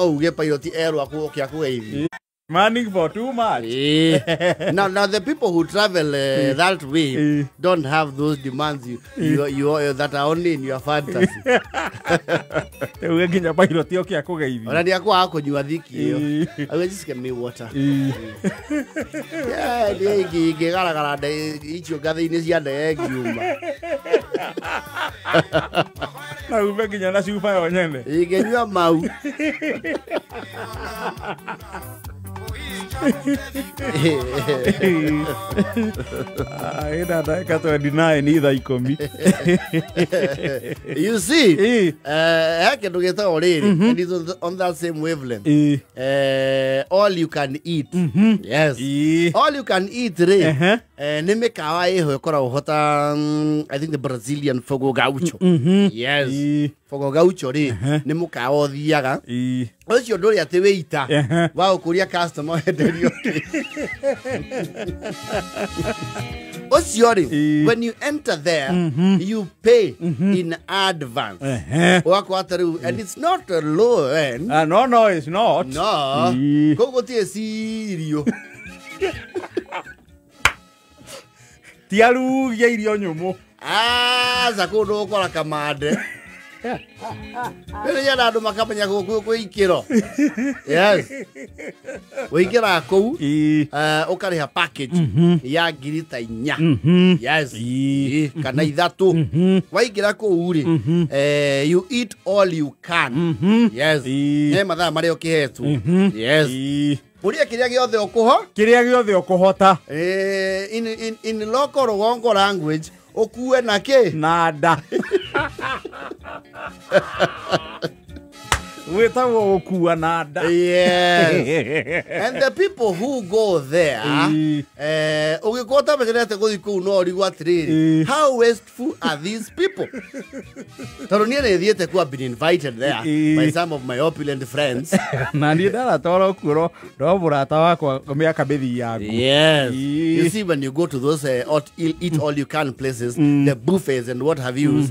Oh, get pilot air ako Manning for too much. Now the people who travel that way don't have those demands you that are only in your fantasy. Wewe nginya pilot yoke akugeithia. Ona ndia kwa akunyua thiki iyo. I will just get me water. Yeah, ndigi ngigaragara icio ngathe-ini cia ndege ngiuma. Na ube nginya na cuba yo nyene. Ingenyua mau. You see, and it's on that same wavelength. All you can eat. Yes. All you can eat, I think the Brazilian Fogo Gaucho. Yes. Fogo Gaucho, Nimuka thiaga. What's your door at the waiter? Wow, Korea customer. What's your name? When you enter there, you pay in advance. And it's not a low end. No, it's not. No. Go to a serious. Tiaru ya irio nyumu. Zakodo kwa kamade. Ele ya dado makamenya ko ikiro. Yes. Wikira ko ukariha package ya girita inya. Yes. Kana ithatu. Waikira ko uri. You eat all you can. Yes. Mathaa mari okihetu. Yes. Puria kiria giothe okuho? Kiria giothe okuhota. In local rugongo language, okue na ke? Nada. Yes. And the people who go there, how wasteful are these people? I've been invited there by some of my opulent friends. Yes. You see, when you go to those eat all you can places, the buffets and what have you,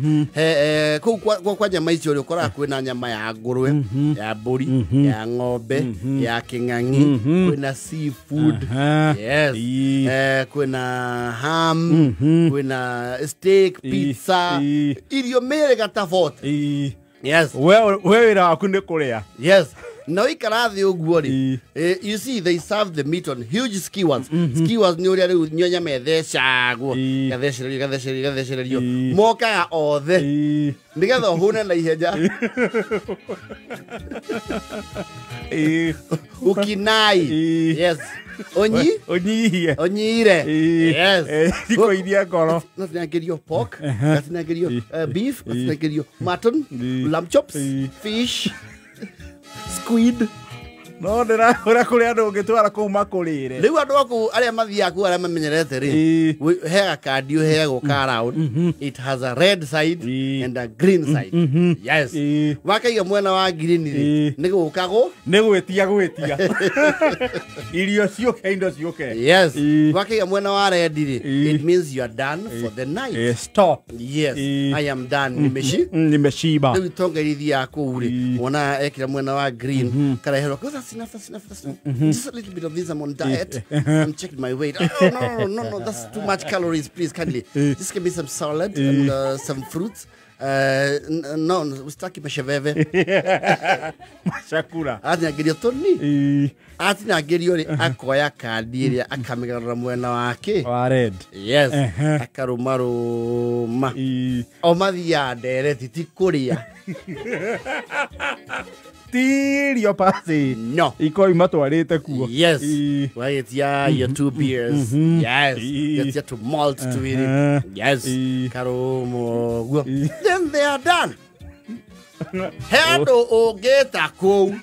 ya buri, ya ng'ombe, ya king'ang'i, kuna seafood, yes, kuna ham, kuna steak, pizza, irio mere gatafote. Yes. Where ira akunde korea. Yes. Now you see, they serve the meat on huge skewers. Skewers nyonya medeshago. Gadesherio. Moka othe. Nigetha hune na iheja. Ukinai. Yes. Onyire. Yes. Tiko idia goro. Natinagĩrio pork, natinagĩrio beef, natinagĩrio mutton, lamb chops, fish, squid. No ndera kuria andu ngitwara ku makurire. Riu andu aku aria mathia ku aria mamenyerete ri. Hega card you hega go around. It has a red side and a green side. Yes. Wakaiga mwena wa green ri. Ni gukago. Ni gwetia. Irio cioke indo cioke. Yes. Wakaiga mwena wa red ri. It means you are done for the night. Stop. Yes. I am done. Nimeshiba. Riu tonga ithia ku ri. Wona ekira mwena wa green. Karahero enough. Just a little bit of this. I'm on diet. I'm checking my weight. Oh, no. That's too much calories. Please, kindly. Just give me some salad and some fruits. No, ustaki masheveve. Mashakura. Atina gerio toni. Atina gerio ni akoya kadi akamegara mwena wake. Red. Yes. Akarumaruma. Omathia ndere titikuria. Tirio pasi. No. Iko imatwarite kuo. Yes. Well, it's your 2 beers. Yes. It's your to malt to it. Yes. Karumo. Then they are done. Hedo ogeta ko.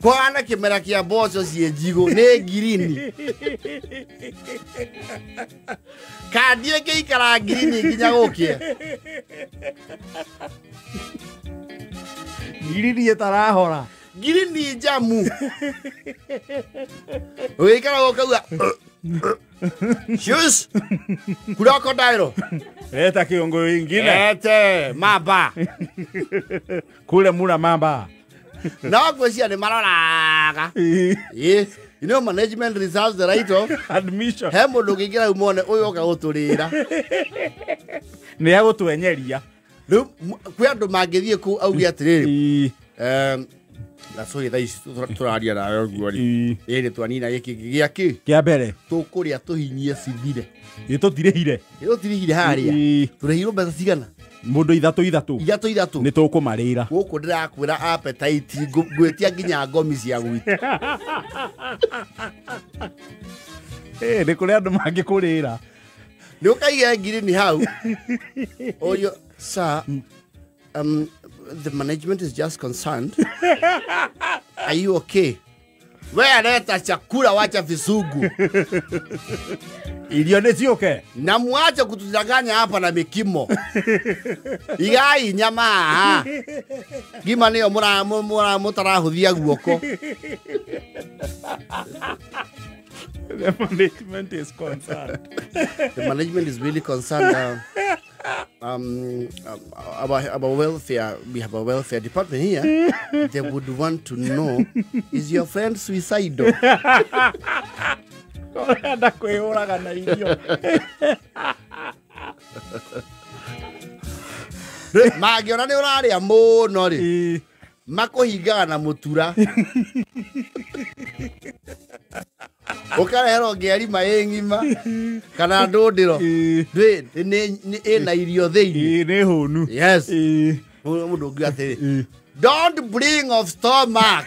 Kwana kimera kia bocho siejigo ne girini. Kadie ke ikara girini ginya gokie. Girini etarahora. Girini jamu. Oikara gokaua. Shoes. Crocodile. Eta kiongo ingine. Ete mamba. Kule muna mamba. Na kwesia ni maroraga. Yeah. You know, management reserves the right of admission. Hemo ndugigira umone uyu oka guturira. Ni yago tuenyeria. Riu kwi andu mangithie ku augi atiriri. Na so ithai turaria nawe guori. Iri twanina giki giaki. Kia mbere. Tukuria tuhinyie cithire. Itutirihire. Itutirihire haria. Turehirwo mbeca cigana. Mundu ithatu. Ni tukumarira. Guku ndirakwira appetite ngwetia nginya ngomi cia gwitu. Ni kuri andu mangikurira. Ni ukaige ngiri ni hau. Oyo sir, the management is just concerned. Are you okay? Where leta chakula wacha visugu. Irio ni okay. Na muache kutudanganya hapa na mikimo. Igai nyama. Gima niyo mutarahuthia guoko. The management is concerned. The management is really concerned about welfare. We have a welfare department here. They would want to know, is your friend suicidal? Anda kwihuraga na irio. Magiona ni uraria muno ri. Makuhingaga na mutura. Ukarehero ngeri maengima kana ndundiro. Ni ena irio theini. Ni hunu. Yes. Mundu ngi atiri. Don't bring of stomach.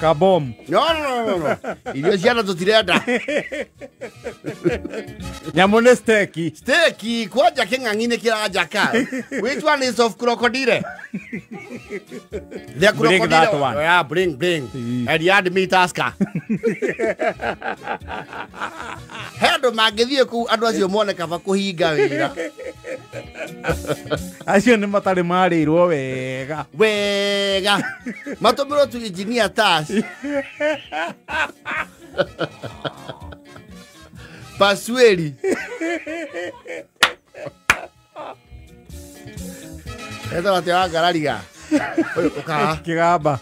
Kabom. No. Irio ciana tutirenda. Nyamune steki. Steki kwaja king'ang'ini kiraja ka. Which one is of crocodile? The crocodile. Bring that one. Yeah, bring. And you had meat asker. Hendo magithie ku andu acio mone kaba kuhinga wira. Acio ni matari marirwo wega. Matomero tu engineer task. Pasweli. Esta wate wa garariga. Oka. Kigamba.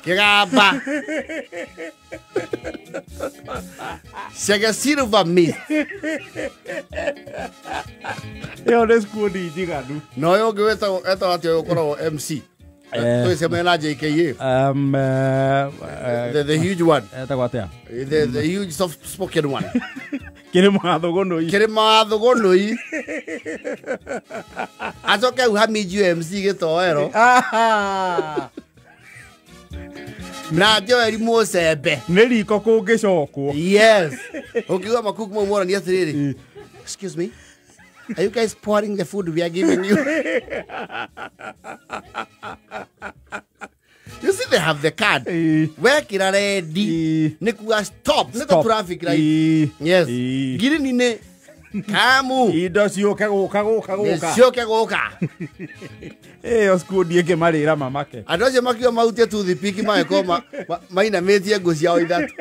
Chega silver meat. Yo les kudi jigadu. No yo gweta eta wate ukoro MC. So semena JKA. The huge one. Eta kwatea. The huge soft spoken one. Kire mathugunui. Azoke uhamiju MC gitoero. Na Joel Mosebe. Ni riko kungicokwo. Yes. Ukiwa makuku mumora ni atiriri. Excuse me. Are you guys pouring the food we are giving you? You see, they have the card. Where kira ready? Nikuwa stop. Not a traffic light. Yes. Giri nine. Kamu. Indo cioke guka. Cioke guka. Oskudie ke marira mamake. Andu acio makiwa mautie toothpick magekoma mainametie ngũ ciao ithatu.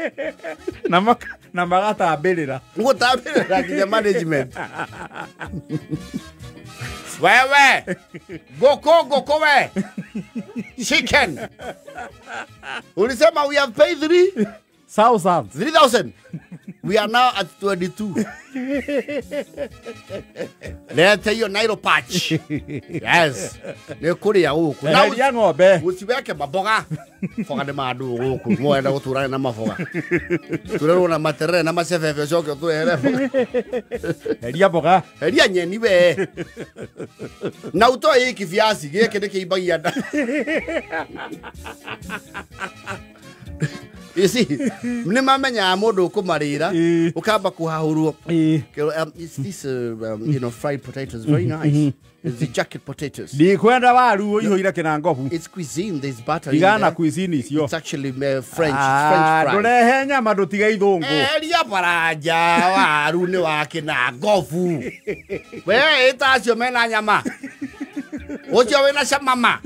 Na magatambĩrĩra. Gũtambĩrĩra nginya management. Wewe. Goko we. Chicken. Ulisema we have paid 3,000. We are now at 22. Let's say your Nairo patch. Yes. Ne kuri ya huku. Na ya ng'ombe. Usiweke maboga. Foga de madu huku. Ngoenda guturana na mafoga. Turero na matere na masefefe shoke tu ere. Eria boga. Eria nyeni we. Na utoe hiki viazi gike nikiimbagia nda. You see, mnimamenya mundu kumarira ukamba kuhahurwo. It's this fried potatoes, very nice. It's the jacket potatoes. Di kwenda waru uyihoira kinangobu. It's cuisine, there's butter in there. Igana cuisine icio. It's actually French, French fries. Ndurehe nyama ndutiga ithungu. Eria baraja waru ni wa kinangobu. We itacio mena nyama. Ucio wina shamama.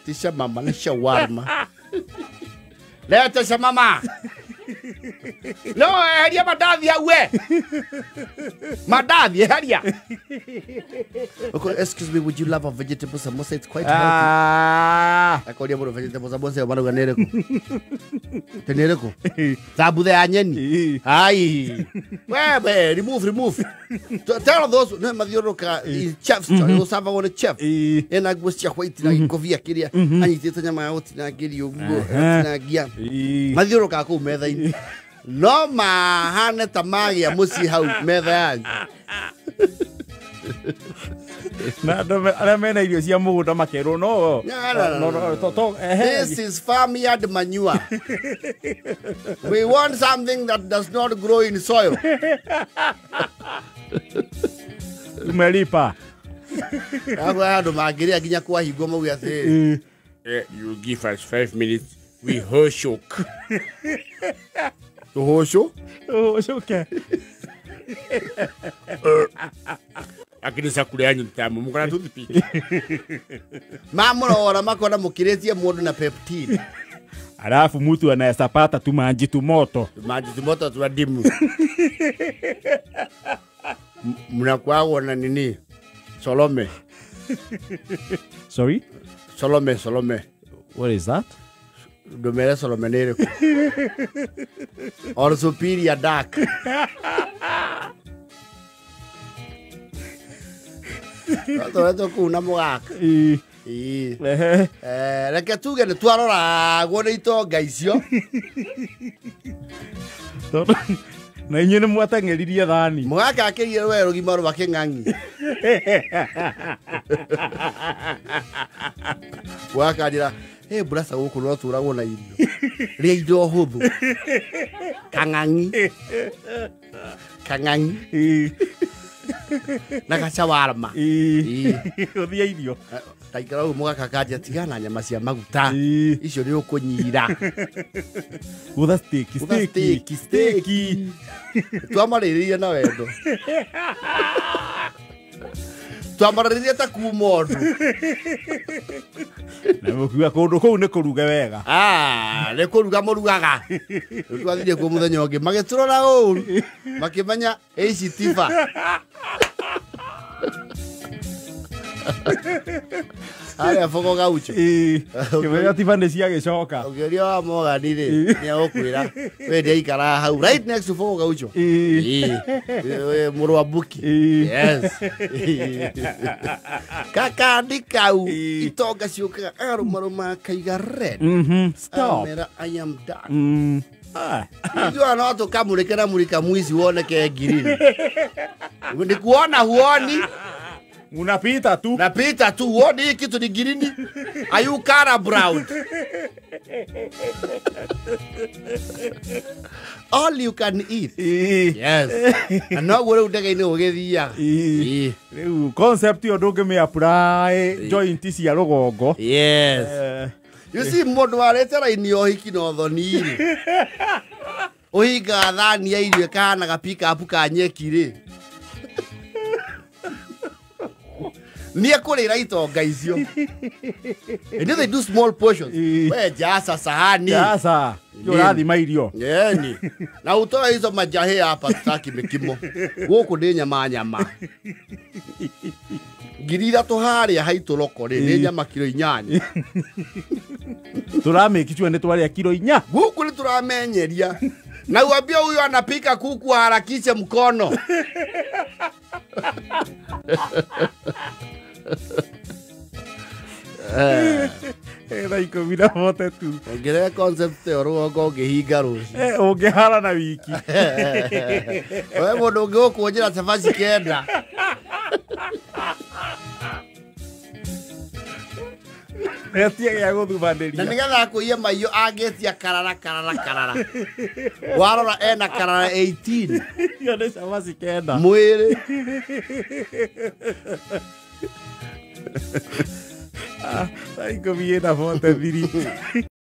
Tisha mama ni shawarma. Leta shamama. No, eheria mandathi hau we. Mandathi, eheria. Okay, excuse me, would you love a vegetable samosa? It's quite healthy. Akoria mũno vegetable samosa maruga nĩ ĩrĩkũ? Nĩ ĩrĩkũ? Thambutha ya nyeni. Ai. Webe, remove. Tell those no mathiũrũrũka chefs, you serve on a chef. Ena nguo cia white na ngobia kĩrĩa anyitĩte nyama ya gũtinangĩria ũguo, tinangia. Mathiũrũrũka kũu metha-inĩ. No mahane ta magĩa mũciĩ hau metha yanyu. Na arĩa mena irio cia mũgũnda makerwo no. This is farmyard manure. We want something that does not grow in soil. Umelipa. Agora magĩrĩa nginya kwa hingo mauga atĩ you give us 5 minutes we hoshok. Hosho? Hoshoke. Akini sakule yanyu tamu mukana toothpick. Mamurora makona mukirĩtie mũndũ na peptide. Alafu mtu anayesapata tu maji tu moto. Maji tu moto tu adimu. Mnakuwa na nini? Solome. Sorry? Solome. What is that? Domere Solome nere. Or superior dark. Toto kuna mwaka. Reke tugene twarora gwone itonga icio. Na inyuĩ nĩ mwateng'eririe thani. Mwagakĩrire werũ gimaru bakĩng'ang'i. Wakanjĩra brasa gũkũ no tũragwo na irio. Rĩa indo hũthũ. Kang'ang'i. Na gacawarma. Ũthia irio. Taikara ũguo mũgakakanja tigana nyama cia maguta. Icio nĩ ũkũnyira. Gũtha steak. Twamarĩrĩire na wendo. Twamarĩrĩire ta kuma ũndũ. Na mũkiuga kũndũ kũu nĩ kũruge wega. Nĩ kũruga mũrugaga. Twathiire kuo mũthenya ũngĩ magĩtũrora ũru. Makĩmenya ici tiba. Arĩa Fogo Gaucho. Kĩmenya tiba nĩ ciagĩcoka. Ũkĩũria wa Morgan rĩ nĩ agũkwĩra we ndĩaikara hau right next to Fogo Gaucho. Mũrũ wa Buki. Yes. Kakandi kau itonga ciũkaga arũmarũma kaiga red. Stop. I am done. Ndio no tukamũrĩkĩra mũrika mwizi woneke ngirini. Ni kuona huoni. Unapita tu. Napita tu. Huoni hii kitu ni girini. Are you color brown? All you can eat. Yes. No gure udega-inĩ ũgĩthiaga. Rĩu concept yo ndũngĩmĩ apply joint cia rũgongo. Yes. You see mũndũ warĩte raini o hiki no thoni rĩ. Ũhinga thani ya irio kahana pick up ka nyeki rĩ. Niye kũrĩra itonga icio. And they do small portions. We jasa sahani. Jasa. Ũrathima irio. Yeni. Na utoa hizo majahe hapa tutaki mikimo. Gũkũ nĩ nyama. Ngiri ithatũ harĩa haitũroko rĩ nĩ nyama kilo 8. Turamake sure nĩ twarĩa kilo 4. Gũkũ nĩ turamenyeria. Na uambia huyu anapika kuku harakishe mkono. Raiko bila mote tu. Ngire concept ya rugongo ngihinga rũciũ. Ũngĩhara na wiki. Wewe mũndũ ũngĩgũkũnjĩra cabaci kenda. Etia gĩa gũthumanĩria. Na nĩgetha akũiye maiyo angĩtia karara. Warora ena karara 18. Yo nĩ cabaci kenda. Mwĩrĩ. Raiko viena mote thiri.